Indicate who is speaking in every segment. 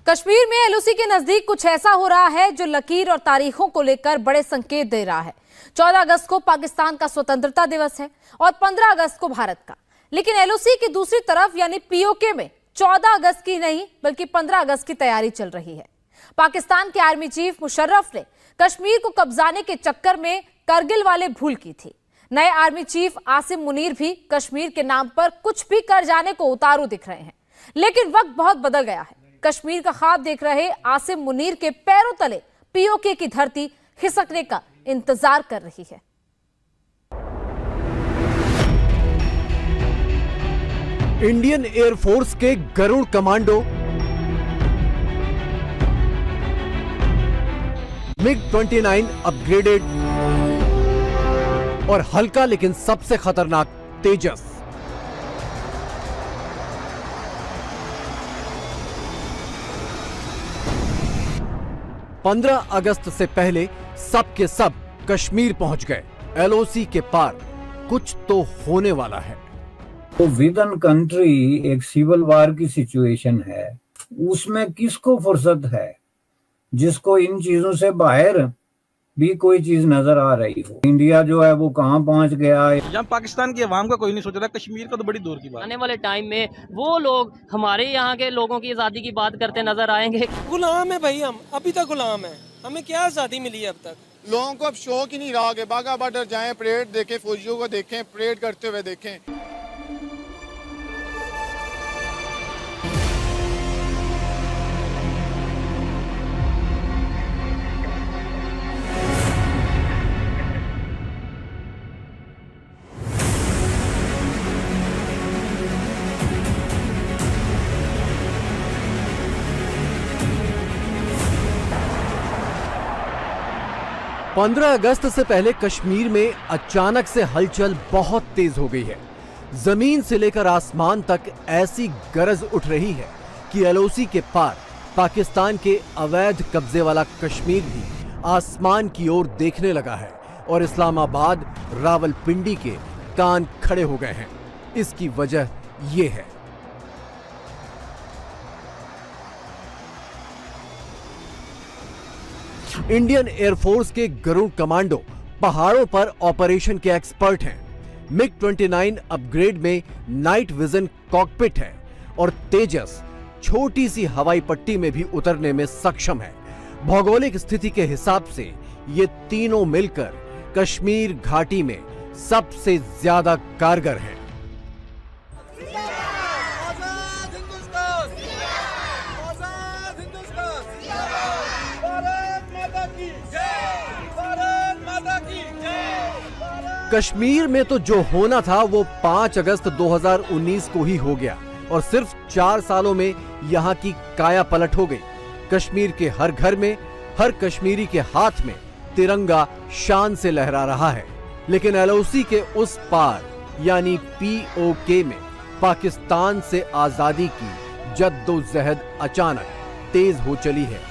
Speaker 1: कश्मीर में एलओसी के नजदीक कुछ ऐसा हो रहा है जो लकीर और तारीखों को लेकर बड़े संकेत दे रहा है। 14 अगस्त को पाकिस्तान का स्वतंत्रता दिवस है और 15 अगस्त को भारत का, लेकिन एलओसी की दूसरी तरफ यानी पीओके में 14 अगस्त की नहीं बल्कि 15 अगस्त की तैयारी चल रही है। पाकिस्तान के आर्मी चीफ मुशर्रफ ने कश्मीर को कब्जाने के चक्कर में करगिल वाले भूल की थी। नए आर्मी चीफ आसिम मुनीर भी कश्मीर के नाम पर कुछ भी कर जाने को उतारू दिख रहे हैं, लेकिन वक्त बहुत बदल गया है। कश्मीर का ख्वाब देख रहे आसिम मुनीर के पैरों तले पीओके की धरती खिसकने का इंतजार कर रही है।
Speaker 2: इंडियन एयरफोर्स के गरुड़ कमांडो MiG-29 अपग्रेडेड और हल्का लेकिन सबसे खतरनाक तेजस। पंद्रह अगस्त से पहले सब के सब कश्मीर पहुंच गए। एलओसी के पार कुछ तो होने वाला है।
Speaker 3: तो विद इन कंट्री एक सिविल वार की सिचुएशन है, उसमें किसको फुर्सत है जिसको इन चीजों से बाहर भी कोई चीज नजर आ रही हो। इंडिया जो है वो कहां पहुंच गया है।
Speaker 4: यहाँ पाकिस्तान की आवाम का कोई नहीं सोच रहा, कश्मीर का तो बड़ी दूर की बात।
Speaker 5: आने वाले टाइम में वो लोग हमारे यहाँ के लोगों की आज़ादी की बात करते नजर आएंगे।
Speaker 6: गुलाम है भाई, हम अभी तक गुलाम है। हमें क्या आज़ादी मिली है अब तक?
Speaker 7: लोगों को अब शौक ही नहीं रहा कि बाघा बॉर्डर जाएं, परेड देखें, फौजियों को देखें, परेड करते हुए देखें।
Speaker 2: पंद्रह अगस्त से पहले कश्मीर में अचानक से हलचल बहुत तेज हो गई है। जमीन से लेकर आसमान तक ऐसी गरज उठ रही है कि एलओसी के पार पाकिस्तान के अवैध कब्जे वाला कश्मीर भी आसमान की ओर देखने लगा है और इस्लामाबाद, रावलपिंडी के कान खड़े हो गए हैं। इसकी वजह यह है इंडियन एयरफोर्स के गरुड़ कमांडो पहाड़ों पर ऑपरेशन के एक्सपर्ट हैं। MiG-29 अपग्रेड में नाइट विजन कॉकपिट है और तेजस छोटी सी हवाई पट्टी में भी उतरने में सक्षम है। भौगोलिक स्थिति के हिसाब से ये तीनों मिलकर कश्मीर घाटी में सबसे ज्यादा कारगर हैं। कश्मीर में तो जो होना था वो 5 अगस्त 2019 को ही हो गया और सिर्फ 4 सालों में यहाँ की काया पलट हो गई। कश्मीर के हर घर में, हर कश्मीरी के हाथ में तिरंगा शान से लहरा रहा है। लेकिन एलओसी के उस पार यानी पीओके में पाकिस्तान से आजादी की जद्दोजहद अचानक तेज हो चली है।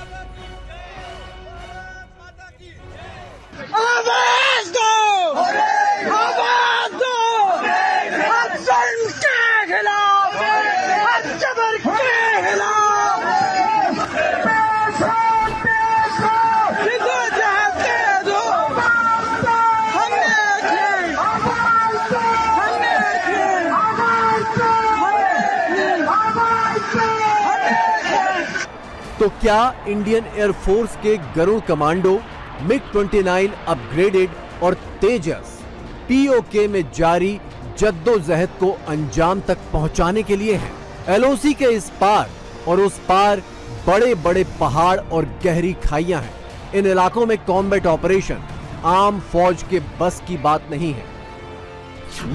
Speaker 2: तो क्या इंडियन एयरफोर्स के गरुड़ कमांडो MiG-29 अपग्रेडेड और तेजस पीओके में जारी जद्दोजहद को अंजाम तक पहुंचाने के लिए हैं? एलओसी के इस पार और उस पार बड़े बड़े पहाड़ और गहरी खाइयां हैं। इन इलाकों में कॉम्बैट ऑपरेशन आम फौज के बस की बात नहीं है,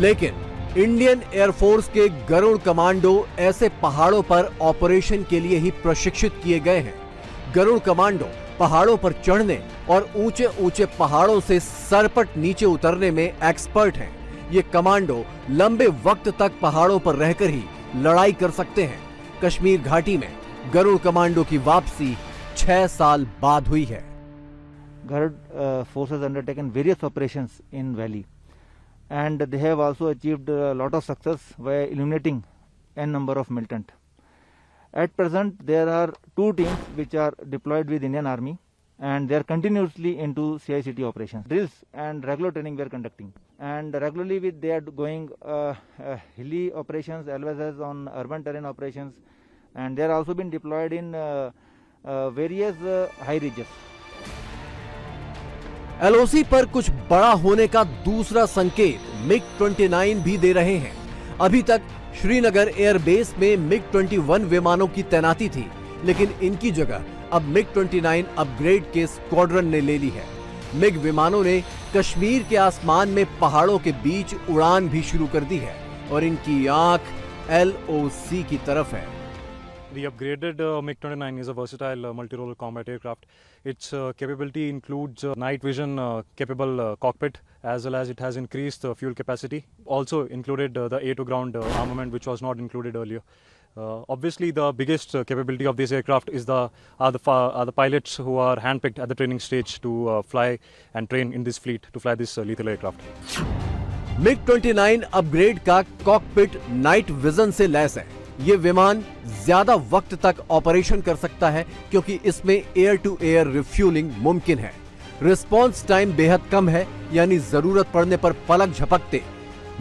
Speaker 2: लेकिन इंडियन एयरफोर्स के गरुड़ कमांडो ऐसे पहाड़ों पर ऑपरेशन के लिए ही प्रशिक्षित किए गए हैं। गरुड़ कमांडो पहाड़ों पर चढ़ने और ऊंचे ऊंचे पहाड़ों से सरपट नीचे उतरने में एक्सपर्ट हैं। ये कमांडो लंबे वक्त तक पहाड़ों पर रहकर ही लड़ाई कर सकते हैं। कश्मीर घाटी में गरुड़ कमांडो की वापसी 6 साल बाद हुई है।
Speaker 8: Garud forces undertaken various operations in valley, and they have also achieved a lot of success by eliminating n number of militant. At present, there are 2 teams which are deployed with Indian Army, and they are continuously into CICT operations. Drills and regular training we are conducting, and regularly they are going hilly operations as well as on urban terrain operations, and they are also been deployed in various high ridges.
Speaker 2: LOC पर कुछ बड़ा होने का दूसरा संकेत MiG-29 भी दे रहे हैं। अभी तक श्रीनगर एयरबेस में MiG-21 विमानों की तैनाती थी, लेकिन इनकी जगह अब MiG-29 अपग्रेड के स्क्वाड्रन ने ले ली है। मिग विमानों ने कश्मीर के आसमान में पहाड़ों के बीच उड़ान भी शुरू कर दी है और इनकी आंख LOC की तरफ है।
Speaker 9: The upgraded MiG-29 is a versatile multi-role combat aircraft. Its capability includes night vision capable cockpit, as well as it has increased fuel capacity. Also included the air-to-ground armament, which was not included earlier. Obviously, the biggest capability of this aircraft is the pilots who are handpicked at the training stage to fly and train in this fleet to fly this lethal aircraft.
Speaker 2: MiG-29 upgrade का cockpit night vision से lace है। ये विमान ज्यादा वक्त तक operation कर सकता है क्योंकि इसमें एयर टू एयर रिफ्यूलिंग मुमकिन है। रिस्पॉन्स टाइम बेहद कम है, यानी जरूरत पड़ने पर पलक झपकते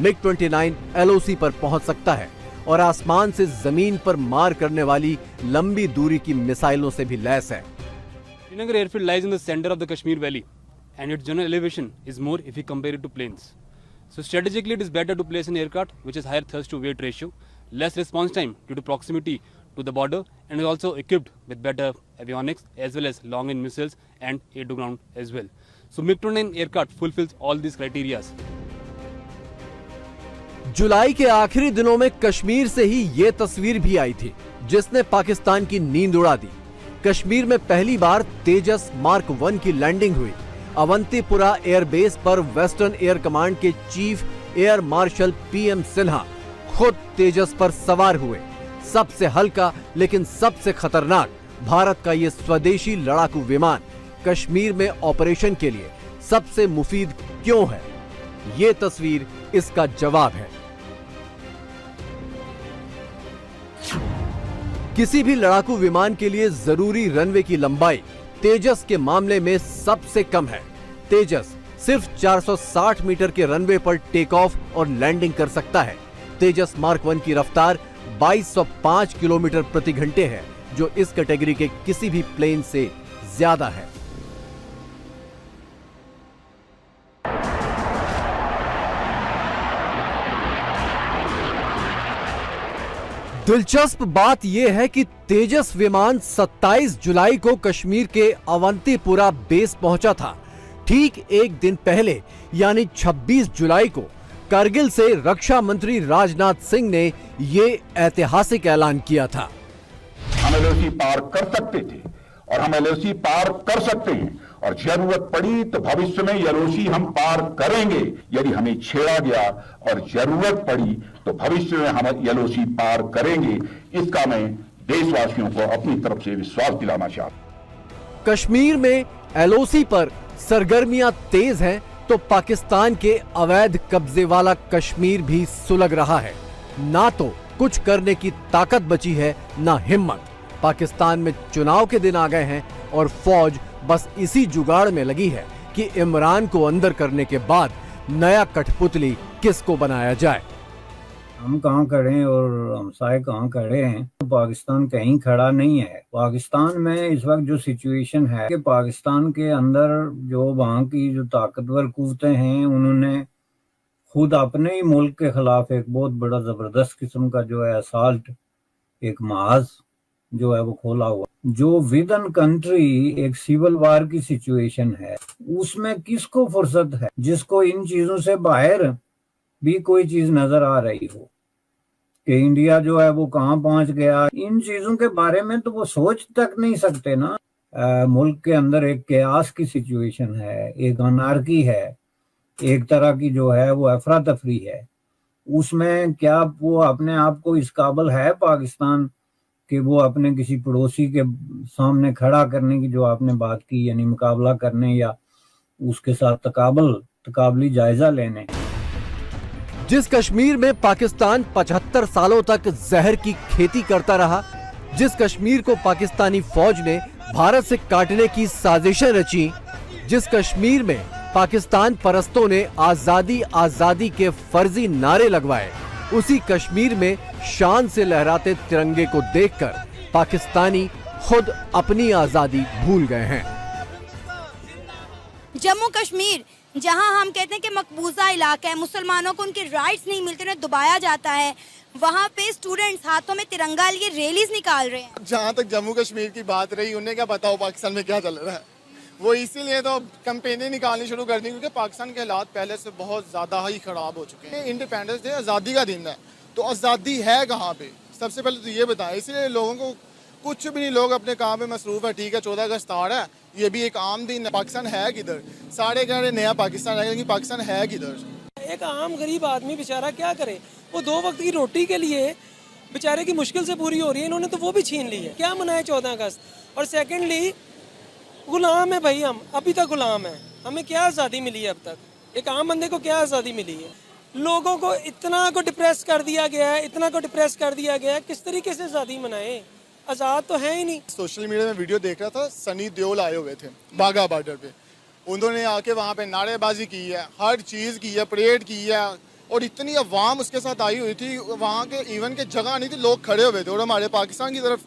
Speaker 2: MiG-29 LOC पर पहुंच सकता है और आसमान से जमीन पर मार करने वाली लंबी दूरी की मिसाइलों से भी लैस है।
Speaker 10: Srinagar airfield lies in the center of the Kashmir Valley, and its general elevation is more if we compare it to plains. So strategically, it is better to place an aircraft which has higher thrust to weight ratio, less response time due to proximity to the border, and is also equipped with better avionics as well as long-range missiles and air-to-ground as well. So MiG-29 aircraft fulfills all these criteria.
Speaker 2: जुलाई के आखिरी दिनों में कश्मीर से ही ये तस्वीर भी आई थी, जिसने पाकिस्तान की नींद उड़ा दी। कश्मीर में पहली बार तेजस मार्क 1 की लैंडिंग हुई। अवंतीपुरा एयरबेस पर वेस्टर्न एयर कमांड के chief air marshal PM Sinha खुद तेजस पर सवार हुए। सबसे हल्का लेकिन सबसे खतरनाक भारत का ये स्वदेशी लड़ाकू विमान कश्मीर में ऑपरेशन के लिए सबसे मुफीद क्यों है? ये तस्वीर इसका जवाब है। किसी भी लड़ाकू विमान के लिए जरूरी रनवे की लंबाई तेजस के मामले में सबसे कम है। तेजस सिर्फ 460 मीटर के रनवे पर टेक ऑफ और लैंडिंग कर सकता है। तेजस मार्क 1 की रफ्तार 2205 किलोमीटर प्रति घंटे है, जो इस कैटेगरी के किसी भी प्लेन से ज्यादा है। दिलचस्प बात यह है कि तेजस विमान 27 जुलाई को कश्मीर के अवंतीपुरा बेस पहुंचा था। ठीक एक दिन पहले यानी 26 जुलाई को कारगिल से रक्षा मंत्री राजनाथ सिंह ने ये ऐतिहासिक ऐलान किया था।
Speaker 11: हम LOC पार कर सकते थे और हम LOC पार कर सकते हैं, और जरूरत पड़ी तो भविष्य में LOC हम पार करेंगे। यदि हमें छेड़ा गया और जरूरत पड़ी तो भविष्य में हम LOC पार करेंगे। इसका मैं देशवासियों को अपनी तरफ से विश्वास दिलाना चाहता हूं।
Speaker 2: कश्मीर में LOC पर सरगर्मियां तेज हैं तो पाकिस्तान के अवैध कब्जे वाला कश्मीर भी सुलग रहा है। ना तो कुछ करने की ताकत बची है, ना हिम्मत। पाकिस्तान में चुनाव के दिन आ गए हैं और फौज बस इसी जुगाड़ में लगी है कि इमरान को अंदर करने के बाद नया कठपुतली किसको बनाया जाए।
Speaker 3: हम कहाँ खड़े हैं और हमसाए कहाँ खड़े हैं, तो पाकिस्तान कहीं खड़ा नहीं है। पाकिस्तान में इस वक्त जो सिचुएशन है कि पाकिस्तान के अंदर जो वहाँ की जो ताकतवर कुव्वतें हैं, उन्होंने खुद अपने ही मुल्क के खिलाफ एक बहुत बड़ा जबरदस्त किस्म का जो है असॉल्ट, एक महाज जो है वो खोला हुआ। जो विद इन कंट्री एक सिविल वार की सिचुएशन है, उसमें किसको फुर्सत है जिसको इन चीजों से बाहर भी कोई चीज नजर आ रही हो कि इंडिया जो है वो कहाँ पहुंच गया। इन चीजों के बारे में तो वो सोच तक नहीं सकते ना। मुल्क के अंदर एक केयास की सिचुएशन है, एक अनार्की है, एक तरह की जो है वो अफरा तफरी है। उसमें क्या वो अपने आप को इस काबिल है पाकिस्तान कि वो अपने किसी पड़ोसी के सामने खड़ा करने की जो आपने बात की, यानी मुकाबला करने या उसके साथ तकाबली जायजा लेने।
Speaker 2: जिस कश्मीर में पाकिस्तान 75 सालों तक जहर की खेती करता रहा, जिस कश्मीर को पाकिस्तानी फौज ने भारत से काटने की साजिशें रची, जिस कश्मीर में पाकिस्तान परस्तों ने आजादी आजादी के फर्जी नारे लगवाए, उसी कश्मीर में शान से लहराते तिरंगे को देखकर पाकिस्तानी खुद अपनी आजादी भूल गए हैं।
Speaker 12: जम्मू कश्मीर जहां हम कहते हैं कि मकबूजा इलाका है, मुसलमानों को उनके राइट्स नहीं मिलते, उन्हें दबाया जाता है, वहां पे स्टूडेंट्स हाथों में तिरंगा लिए रैलीज निकाल रहे हैं।
Speaker 7: जहाँ तक जम्मू कश्मीर की बात रही, उन्हें क्या बताओ पाकिस्तान में क्या चल रहा है। वो इसीलिए तो कैंपेनें निकालनी शुरू कर दी क्योंकि पाकिस्तान के हालात पहले से बहुत ज़्यादा ही ख़राब हो चुके हैं। इंडिपेंडेंस डे आज़ादी का दिन है, तो आज़ादी है कहाँ पे, सबसे पहले तो ये बताएं। इसलिए लोगों को कुछ भी नहीं, लोग अपने काम में मसरूफ़ है। ठीक है, 14 अगस्त आ रहा है, ये भी एक आम दिन है। पाकिस्तान है किधर? सारे कह रहे नया पाकिस्तान है, लेकिन पाकिस्तान है किधर?
Speaker 6: एक आम गरीब आदमी बेचारा क्या करे, वो 2 वक्त की रोटी के लिए बेचारे की मुश्किल से पूरी हो रही है, इन्होंने तो वो भी छीन ली है। क्या मनाए 14 अगस्त? और सेकेंडली गुलाम है भाई, हम अभी तक गुलाम है। हमें क्या आज़ादी मिली है अब तक? एक आम बंदे को क्या आज़ादी मिली है? लोगों को इतना को डिप्रेस कर दिया गया है, इतना को डिप्रेस कर दिया गया है, किस तरीके से आज़ादी मनाए? आज़ाद तो है ही नहीं।
Speaker 7: सोशल मीडिया में वीडियो देख रहा था, सनी देओल आए हुए थे बाघा बॉर्डर पे। उन्होंने आके वहाँ पे नारेबाजी की है, हर चीज़ की है, परेड की है, और इतनी अवाम उसके साथ आई हुई थी। वहाँ के इवन के जगह नहीं थी, लोग खड़े हुए थे। और हमारे पाकिस्तान की तरफ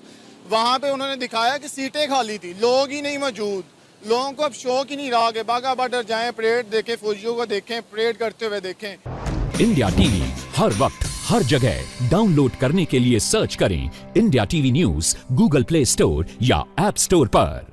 Speaker 7: वहाँ पे उन्होंने दिखाया कि सीटें खाली थी, लोग ही नहीं मौजूद। लोगों को अब शौक ही नहीं रहा कि बाघा बॉर्डर जाएं, परेड देखें, फौजियों को देखें, परेड करते हुए देखें।
Speaker 13: इंडिया टीवी हर वक्त हर जगह डाउनलोड करने के लिए सर्च करें India TV news Google play store या ऐप स्टोर पर।